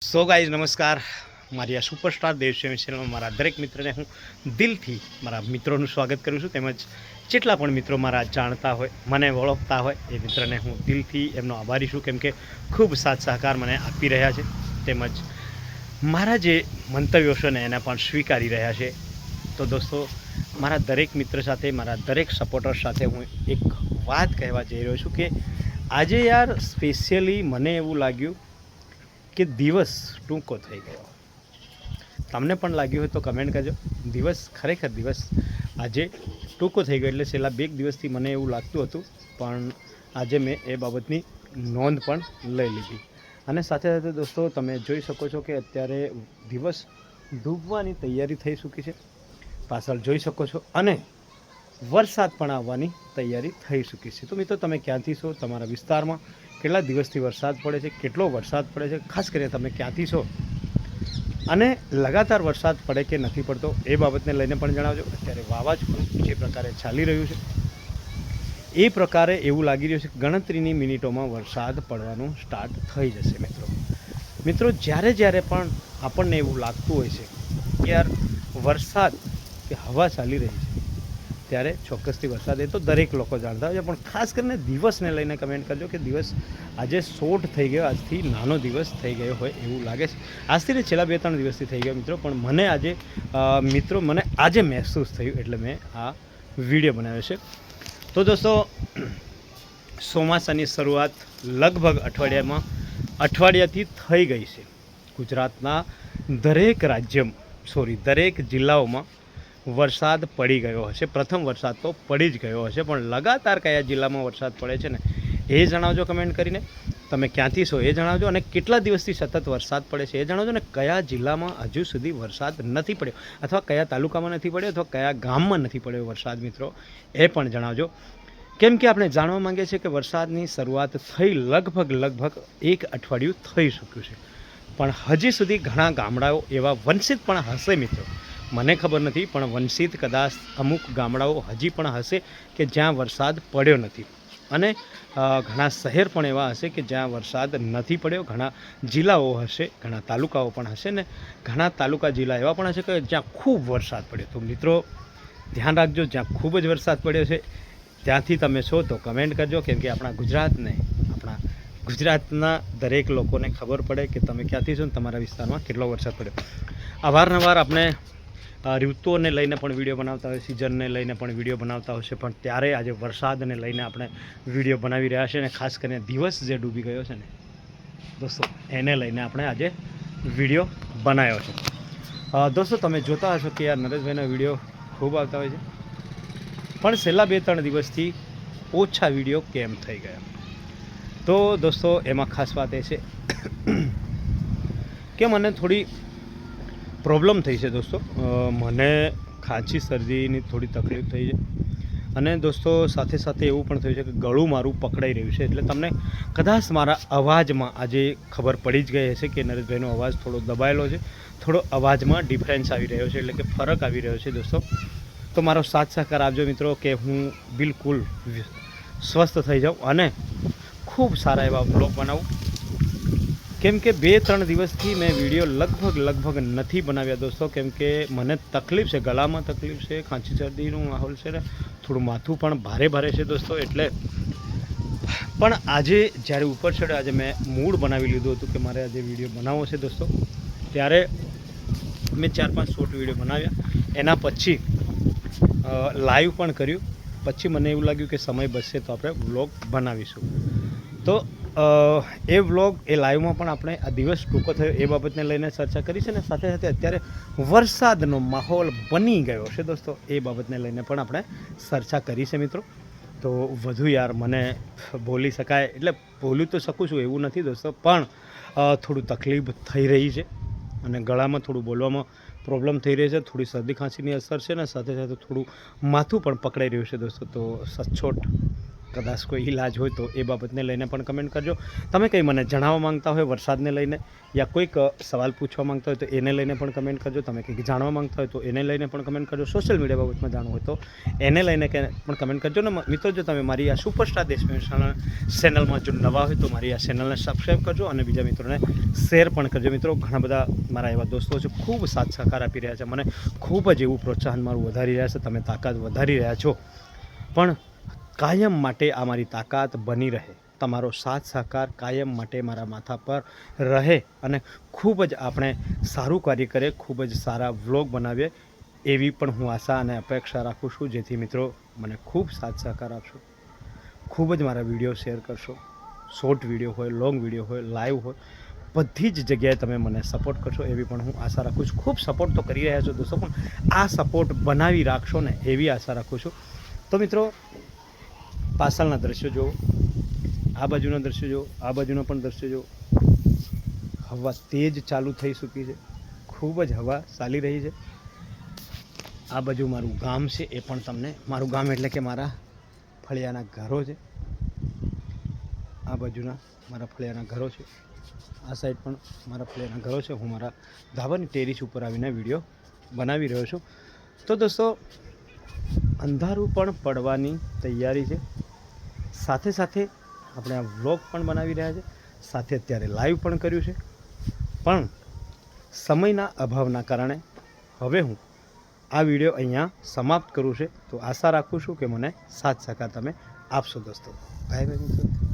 So guys નમસ્કાર. મારી આ સુપરસ્ટાર દેવસેવી ચેનલમાં મારા દરેક મિત્રને હું દિલથી મારા મિત્રોનું સ્વાગત કરું છું. તેમજ જેટલા પણ મિત્રો મારા જાણતા હોય, મને ઓળખતા હોય, એ મિત્રને હું દિલથી એમનો આભારી છું, કેમ કે ખૂબ સાથ સહકાર મને આપી રહ્યા છે. તેમજ મારા જે મંતવ્યો છે ને એને પણ સ્વીકારી રહ્યા છે. તો દોસ્તો, મારા દરેક મિત્ર સાથે, મારા દરેક સપોર્ટર સાથે હું એક વાત કહેવા જઈ રહ્યો છું કે આજે યાર સ્પેશિયલી મને એવું લાગ્યું કે દિવસ ટૂંકો થઈ ગયો. તમને પણ લાગ્યું હોય તો કમેન્ટ કરજો. ખરેખર દિવસ આજે ટૂંકો થઈ ગયો. એટલે છેલ્લા 2 દિવસથી મને એવું લાગતું હતું, પણ આજે મેં એ બાબતની નોંધ પણ લઈ લીધી. અને સાથે સાથે દોસ્તો, તમે જોઈ શકો છો કે અત્યારે દિવસ ડૂબવાની તૈયારી થઈ ચૂકી છે, પાછળ જોઈ શકો છો, અને વરસાદ પણ આવવાની તૈયારી થઈ ચૂકી છે. તો મિત્રો, તમે ક્યાંથી છો? તમારા વિસ્તારમાં કેટલા દિવસથી વરસાદ પડે છે? કેટલો વરસાદ પડે છે? ખાસ કરીને તમે ક્યાંથી છો અને લગાતાર વરસાદ પડે કે નથી પડતો એ બાબતને લઈને પણ જણાવજો. અત્યારે વાવાઝોડું જે પ્રકારે ચાલી રહ્યું છે એ પ્રકારે એવું લાગી રહ્યું છે કે ગણતરીની મિનિટોમાં વરસાદ પડવાનું સ્ટાર્ટ થઈ જશે. મિત્રો, જ્યારે પણ આપણને એવું લાગતું હોય છે કે યાર વરસાદ કે હવા ચાલી રહી છે, ત્યારે ચોક્કસથી વરસાદ, એ તો દરેક લોકો જાણતા હોય છે. પણ ખાસ કરીને દિવસને લઈને કમેન્ટ કરજો કે દિવસ આજે શોર્ટ થઈ ગયો, આજથી નાનો દિવસ થઈ ગયો હોય એવું લાગે છે. આજથી ને છેલ્લા 2-3 દિવસથી થઈ ગયો મિત્રો, પણ મને આજે મહેસૂસ થયું, એટલે મેં આ વિડીયો બનાવ્યો છે. તો દોસ્તો, ચોમાસાની શરૂઆત લગભગ અઠવાડિયાથી થઈ ગઈ છે. ગુજરાતના દરેક જિલ્લાઓમાં વરસાદ પડી ગયો હશે. પ્રથમ વરસાદ તો પડી જ ગયો હશે, પણ લગાતાર કયા જિલ્લામાં વરસાદ પડે છે ને એ જણાવજો કમેન્ટ કરીને. તમે ક્યાંથી છો એ જણાવજો, અને કેટલા દિવસથી સતત વરસાદ પડે છે એ જણાવજો, અને કયા જિલ્લામાં હજુ સુધી વરસાદ નથી પડ્યો, અથવા કયા તાલુકામાં નથી પડ્યો, અથવા કયા ગામમાં નથી પડ્યો વરસાદ મિત્રો, એ પણ જણાવજો. કેમ કે આપણે જાણવા માંગીએ છીએ કે વરસાદની શરૂઆત થઈ લગભગ 1 અઠવાડિયું થઈ ચૂક્યું છે, પણ હજી સુધી ઘણા ગામડાઓ એવા વંચિત પણ હશે મિત્રો, મને ખબર નથી, પણ વંચિત કદાચ અમુક ગામડાઓ હજી પણ હશે કે જ્યાં વરસાદ પડ્યો નથી. અને ઘણા શહેર પણ એવા હશે કે જ્યાં વરસાદ નથી પડ્યો. ઘણા જિલ્લાઓ હશે, ઘણા તાલુકાઓ પણ હશે, ને ઘણા તાલુકા જિલ્લા એવા પણ હશે કે જ્યાં ખૂબ વરસાદ પડ્યો. તો મિત્રો, ધ્યાન રાખજો, જ્યાં ખૂબ જ વરસાદ પડ્યો છે ત્યાંથી તમે છો તો કમેન્ટ કરજો, કેમ કે આપણા ગુજરાતના દરેક લોકોને ખબર પડે કે તમે ક્યાંથી છો ને તમારા વિસ્તારમાં કેટલો વરસાદ પડ્યો. અવારનવાર આપણે ઋતુઓને લઈને પણ વિડીયો બનાવતા હોય, સિઝનને લઈને પણ વિડીયો બનાવતા હોય છે, પણ ત્યારે આજે વરસાદને લઈને આપણે વિડીયો બનાવી રહ્યા છે. અને ખાસ કરીને દિવસ જે ડૂબી ગયો છે ને દોસ્તો, એને લઈને આપણે આજે વિડીયો બનાવ્યો છે. દોસ્તો, તમે જોતા હશો કે યાર નરેશભાઈના વિડીયો ખૂબ આવતા હોય છે, પણ છેલ્લા 2-3 દિવસથી ઓછા વિડીયો કેમ થઈ ગયા? તો દોસ્તો, એમાં ખાસ વાત એ છે કે મને થોડી પ્રોબ્લેમ થઈ છે દોસ્તો. મને ખાંસી શરદીની થોડી તકલીફ થઈ છે, અને દોસ્તો સાથે સાથે એવું પણ થયું છે કે ગળું મારું પકડાઈ રહ્યું છે. એટલે તમને કદાચ મારા અવાજમાં આજે ખબર પડી જ ગઈ હશે કે નરેશભાઈનો અવાજ થોડો દબાયેલો છે, થોડો અવાજમાં ડિફરન્સ આવી રહ્યો છે, એટલે કે ફરક આવી રહ્યો છે દોસ્તો. તો મારો સાથ સહકાર આપજો મિત્રો, કે હું બિલકુલ સ્વસ્થ થઈ જાઉં અને ખૂબ સારા એવા બ્લોગ બનાવું. કેમ કે 2-3 દિવસથી મેં વિડીયો લગભગ નથી બનાવ્યા દોસ્તો, કેમ કે મને તકલીફ છે, ગળામાં તકલીફ છે, ખાંસી શરદીનું માહોલ છે ને થોડું માથું પણ ભારે છે દોસ્તો. એટલે પણ આજે જ્યારે ઉપર ચડ્યો, આજે મેં મૂડ બનાવી લીધું હતું કે મારે આજે વિડીયો બનાવવો છે દોસ્તો, ત્યારે મેં 4-5 શોર્ટ વિડીયો બનાવ્યા. એના પછી લાઈવ પણ કર્યું. પછી મને એવું લાગ્યું કે સમય બચશે તો આપણે વ્લોગ બનાવીશું. તો એ વ્લોગ, એ લાઈવમાં પણ આપણે આ દિવસ ટૂંકો થયો એ બાબતને લઈને ચર્ચા કરી છે, ને સાથે સાથે અત્યારે વરસાદનો માહોલ બની ગયો છે દોસ્તો, એ બાબતને લઈને પણ આપણે ચર્ચા કરી છે મિત્રો. તો વધુ યાર મને બોલી શકાય, એટલે બોલી તો શકું છું એવું નથી દોસ્તો, પણ થોડું તકલીફ થઈ રહી છે, અને ગળામાં થોડું બોલવામાં પ્રોબ્લેમ થઈ રહી છે, થોડી શરદી ખાંસીની અસર છે, ને સાથે સાથે થોડું માથું પણ પકડાઈ રહ્યું છે દોસ્તો. તો સચોટ કદાચ કોઈ ઈલાજ હોય તો એ બાબતને લઈને પણ કમેન્ટ કરજો. તમે કંઈ મને જણાવવા માંગતા હોય વરસાદને લઈને, યા કોઈક સવાલ પૂછવા માંગતા હોય તો એને લઈને પણ કમેન્ટ કરજો. તમે કંઈક જાણવા માંગતા હોય તો એને લઈને પણ કમેન્ટ કરજો. સોશિયલ મીડિયા બાબતમાં જાણવું હોય તો એને લઈને પણ કમેન્ટ કરજો. ને મિત્રો, જો તમે મારી આ સુપરસ્ટાર દેશ ચેનલમાં જો નવા હોય તો મારી આ ચેનલને સબસ્ક્રાઈબ કરજો અને બીજા મિત્રોને શેર પણ કરજો. મિત્રો, ઘણા બધા મારા એવા દોસ્તો છે, ખૂબ સાથ સહકાર આપી રહ્યા છે, મને ખૂબ જ એવું પ્રોત્સાહન મારું વધારી રહ્યા છે. તમે તાકાત વધારી રહ્યા છો, પણ કાયમ માટે આ મારી તાકાત બની રહે, તમારો સાથ સહકાર કાયમ માટે મારા માથા પર રહે અને ખૂબ જ આપણે સારું કાર્ય કરીએ, ખૂબ જ સારા વ્લોગ બનાવીએ એવી પણ હું આશા અને અપેક્ષા રાખું છું. જેથી મિત્રો મને ખૂબ સાથ સહકાર આપશો, ખૂબ જ મારા વિડીયો શેર કરશો. શોર્ટ વિડીયો હોય, લોંગ વિડીયો હોય, લાઈવ હોય, બધી જ જગ્યાએ તમે મને સપોર્ટ કરશો એવી પણ હું આશા રાખું છું. ખૂબ સપોર્ટ તો કરી રહ્યા છો દોસ્તો, પણ આ સપોર્ટ બનાવી રાખશો ને એવી આશા રાખું છું. તો મિત્રો, પાછળના દ્રશ્યો જુઓ, આ બાજુના દ્રશ્યો જુઓ, આ બાજુના પણ દ્રશ્યો જુઓ. હવા તેજ ચાલુ થઈ ચૂકી છે, ખૂબ જ હવા ચાલી રહી છે. આ બાજુ મારું ગામ છે, એ પણ તમને, મારું ગામ એટલે કે મારા ફળિયાના ઘરો છે. આ બાજુના મારા ફળિયાના ઘરો છે, આ સાઈડ પણ મારા ફળિયાના ઘરો છે. હું મારા ધાબાની ટેરિસ ઉપર આવીને વિડીયો બનાવી રહ્યો છું. તો દોસ્તો, અંધારું પણ પડવાની તૈયારી છે. સાથે સાથે આપણે આ વ્લોગ પણ બનાવી રહ્યા છે, સાથે અત્યારે લાઈવ પણ કર્યું છે, પણ સમયના અભાવના કારણે હવે હું આ વિડીયો અહીંયા સમાપ્ત કરું છું. તો આશા રાખું છું કે મને સાથ સહકાર તમે આપશો દોસ્તો. બાય બાય મિત્રો.